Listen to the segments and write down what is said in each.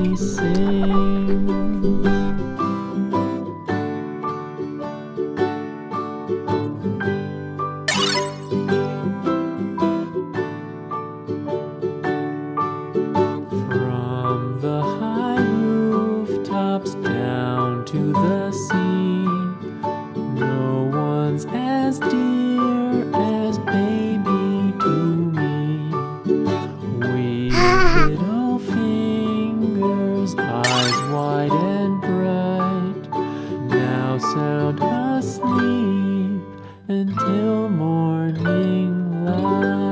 he sings. From the high rooftops down to the sea, no one's as dear as baby to me. Wee little fingers, eyes wide and bright, now sound asleep until morning light.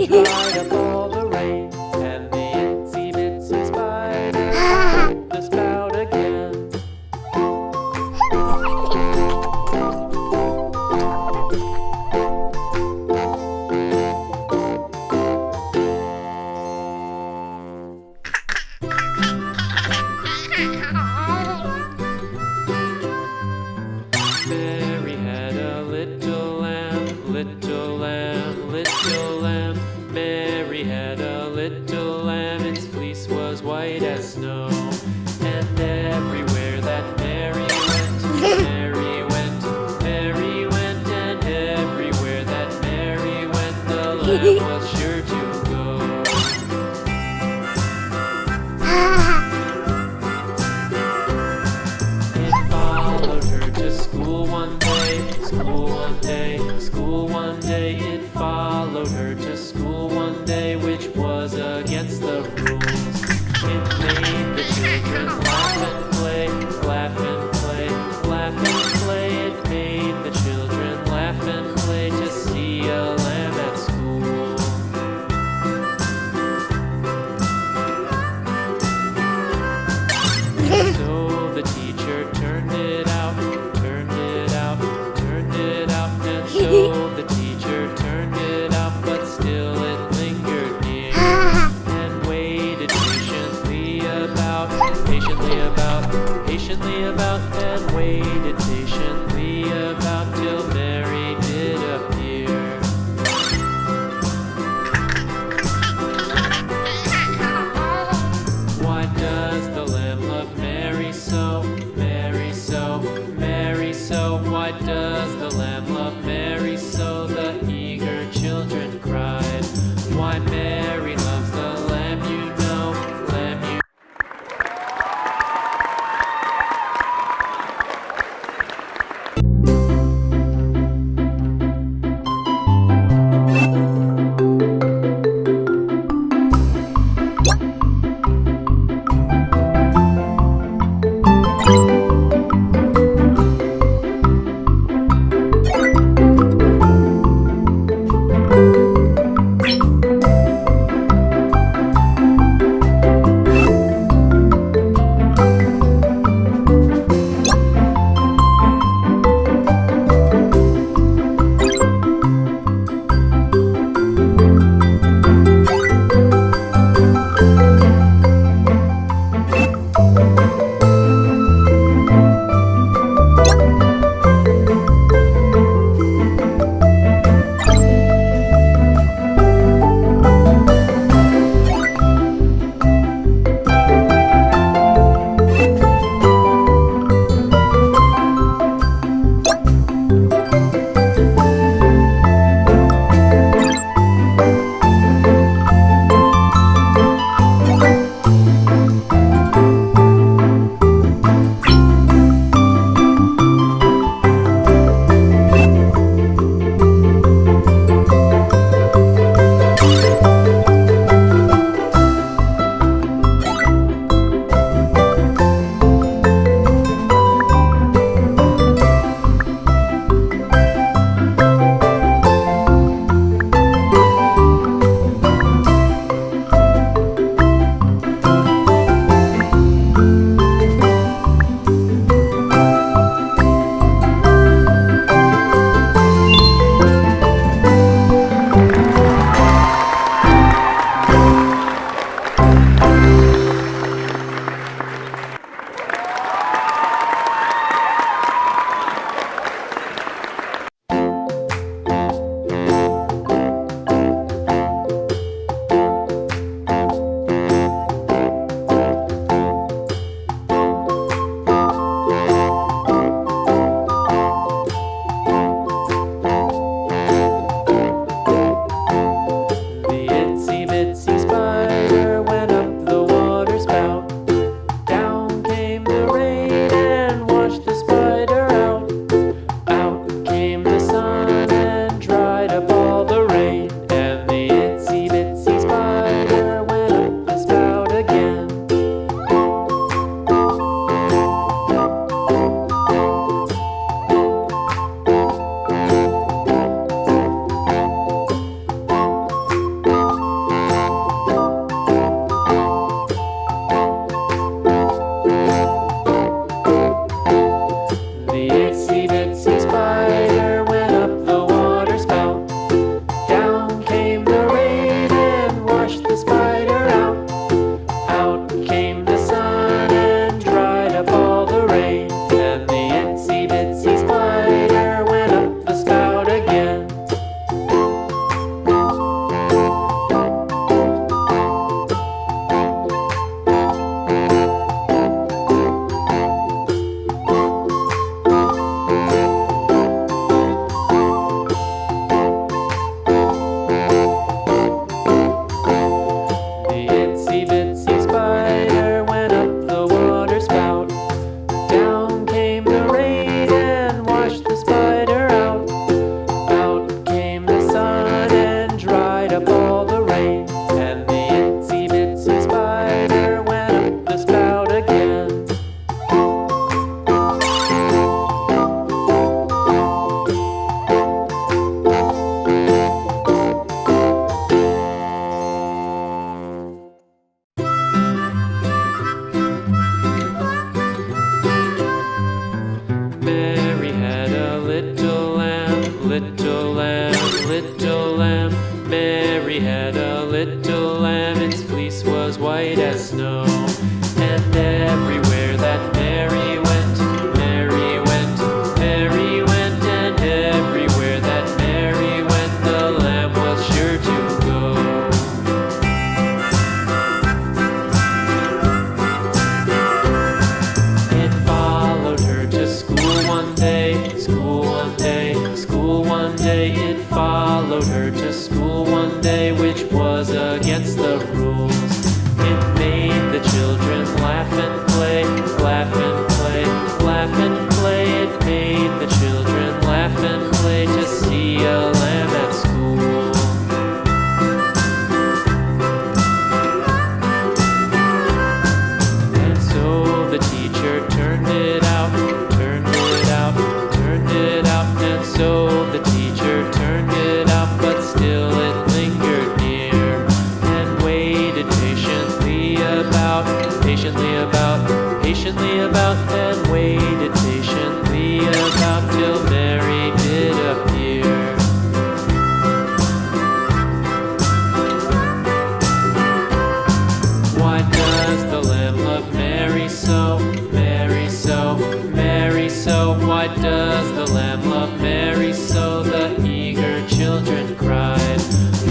dried up all the rain, and the itsy bitsy spider followed the spout again. Mary had a little lamb, little lamb, little lamb. Mary had a little lamb, its fleece was white as snow. And everywhere that Mary went, Mary went, Mary went, and everywhere that Mary went, the lamb was sure to go. It followed her to school one day, school one day, school one day. It followed her to school one day, which was against the rules. It made the children laugh and play, laugh and play, laugh and play. It made the children laugh and play to see a lamb at school. Mary had a little lamb, its fleece was white as snow. And everywhere that Mary went, Mary went, Mary went, and everywhere that Mary went, the lamb was sure to go. It followed her to school one day, school one day, school one day. It followed her to school one day, which was against the rules. It made the children laugh and play, laugh and play, laugh and play. It made the children laugh and play to see a lamb at school. And so the teacher turned it out, turned it out, turned it out. And so the teacher turned it out, but still it lingered near and waited patiently about, and waited patiently about till Mary did appear. Why does the lamb love Mary so, Mary so, Mary so? Why does the lamb love Mary so? The eager children cried.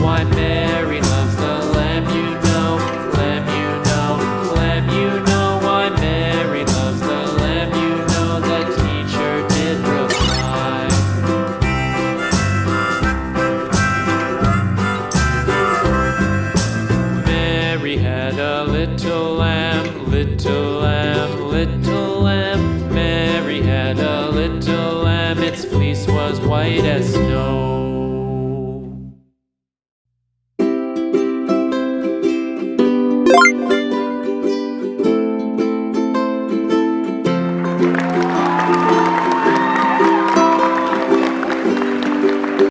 Why Mary loves the lamb, you know, lamb, you know, lamb, you know. Why Mary loves the lamb, you know, the teacher did reply. Mary had a little lamb, little lamb, little lamb. Mary had a little lamb, its fleece was white as snow.